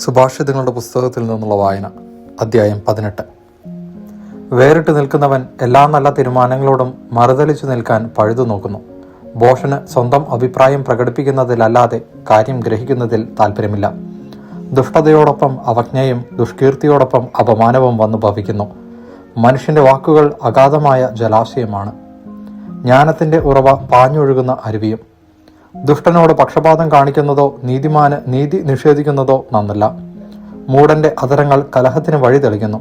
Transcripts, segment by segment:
സുഭാഷിതങ്ങളുടെ പുസ്തകത്തിൽ നിന്നുള്ള വായന, അധ്യായം 18. വേറിട്ട് നിൽക്കുന്നവൻ എല്ലാ നല്ല തീരുമാനങ്ങളോടും മറുതലിച്ചു നിൽക്കാൻ പഴുതു നോക്കുന്നു. ഭോഷന് സ്വന്തം അഭിപ്രായം പ്രകടിപ്പിക്കുന്നതിലല്ലാതെ കാര്യം ഗ്രഹിക്കുന്നതിൽ താല്പര്യമില്ല. ദുഷ്ടതയോടൊപ്പം അവജ്ഞയും ദുഷ്കീർത്തിയോടൊപ്പം അപമാനവും വന്നു ഭവിക്കുന്നു. മനുഷ്യന്റെ വാക്കുകൾ അഗാധമായ ജലാശയമാണ്, ജ്ഞാനത്തിന്റെ ഉറവ പാഞ്ഞൊഴുകുന്ന അരുവിയും. ദുഷ്ടനോട് പക്ഷപാതം കാണിക്കുന്നതോ നീതിമാന് നീതി നിഷേധിക്കുന്നതോ നന്നല്ല. മൂഢന്റെ അധരങ്ങൾ കലഹത്തിന് വഴി തെളിക്കുന്നു.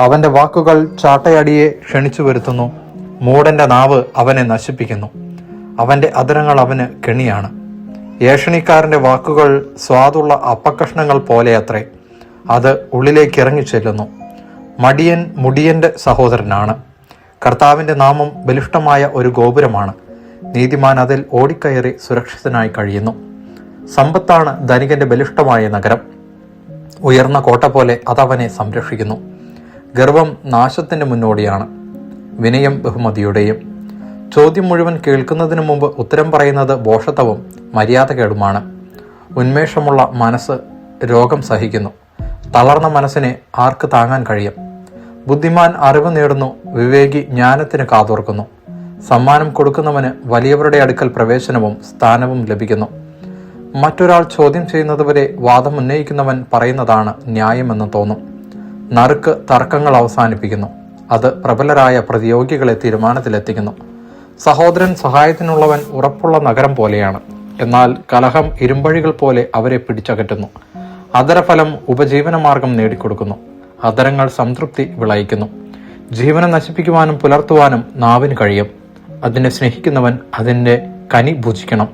അവന്റെ വാക്കുകൾ ചാട്ടയടിയെ ക്ഷണിച്ചു വരുത്തുന്നു. മൂഢന്റെ നാവ് അവനെ നശിപ്പിക്കുന്നു. അവന്റെ അധരങ്ങൾ അവന് കെണിയാണ്. ഏഷണിക്കാരന്റെ വാക്കുകൾ സ്വാദുള്ള അപ്പക്കഷ്ണങ്ങൾ പോലെയത്രേ, അത് ഉള്ളിലേക്ക് ഇറങ്ങിച്ചെല്ലുന്നു. മടിയൻ മുടിയന്റെ സഹോദരനാണ്. കർത്താവിന്റെ നാമം ബലിഷ്ഠമായ ഒരു ഗോപുരമാണ്. നീതിമാൻ അതിൽ ഓടിക്കയറി സുരക്ഷിതനായി കഴിയുന്നു. സമ്പത്താണ് ധനികന്റെ ബലിഷ്ഠമായ നഗരം. ഉയർന്ന കോട്ട പോലെ അതവനെ സംരക്ഷിക്കുന്നു. ഗർവം നാശത്തിന്റെ മുന്നോടിയാണ്, വിനയം ബഹുമതിയുടെയും. ചോദ്യം മുഴുവൻ കേൾക്കുന്നതിനു മുമ്പ് ഉത്തരം പറയുന്നത് ഭോഷത്വവും മര്യാദകേടുമാണ്. ഉന്മേഷമുള്ള മനസ്സ് രോഗം സഹിക്കുന്നു. തളർന്ന മനസ്സിനെ ആർക്ക് താങ്ങാൻ കഴിയും? ബുദ്ധിമാൻ അറിവ് നേടുന്നു, വിവേകി ജ്ഞാനത്തിന് കാതോർക്കുന്നു. സമ്മാനം കൊടുക്കുന്നവന് വലിയവരുടെ അടുക്കൽ പ്രവേശനവും സ്ഥാനവും ലഭിക്കുന്നു. മറ്റൊരാൾ ചോദ്യം ചെയ്യുന്നതുവരെ വാദം ഉന്നയിക്കുന്നവൻ പറയുന്നതാണ് ന്യായമെന്ന് തോന്നും. നറുക്ക് തർക്കങ്ങൾ അവസാനിപ്പിക്കുന്നു. അത് പ്രബലരായ പ്രതിയോഗികളെ തീരുമാനത്തിലെത്തിക്കുന്നു. സഹോദരൻ സഹായത്തിനുള്ളവൻ ഉറപ്പുള്ള നഗരം പോലെയാണ്, എന്നാൽ കലഹം ഇരുമ്പഴികൾ പോലെ അവരെ പിടിച്ചകറ്റുന്നു. അധരഫലം ഉപജീവനമാർഗം നേടിക്കൊടുക്കുന്നു. അധരങ്ങൾ സംതൃപ്തി വിളയിക്കുന്നു. ജീവനെ നശിപ്പിക്കുവാനും പുലർത്തുവാനും നാവിന് കഴിയും. അതിനെ സ്നേഹിക്കുന്നവൻ അതിൻ്റെ കനി ഭുജിക്കണം.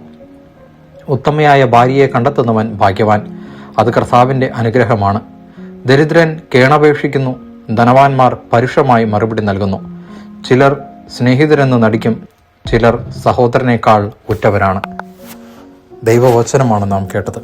ഉത്തമയായ ഭാര്യയെ കണ്ടെത്തുന്നവൻ ഭാഗ്യവാൻ. അത് കർത്താവിൻ്റെ അനുഗ്രഹമാണ്. ദരിദ്രൻ കേണപേക്ഷിക്കുന്നു, ധനവാന്മാർ പരുഷമായി മറുപടി നൽകുന്നു. ചിലർ സ്നേഹിതരെന്ന് നടിക്കും, ചിലർ സഹോദരനേക്കാൾ ഉറ്റവരാണ്. ദൈവവചനമാണ് നാം കേട്ടത്.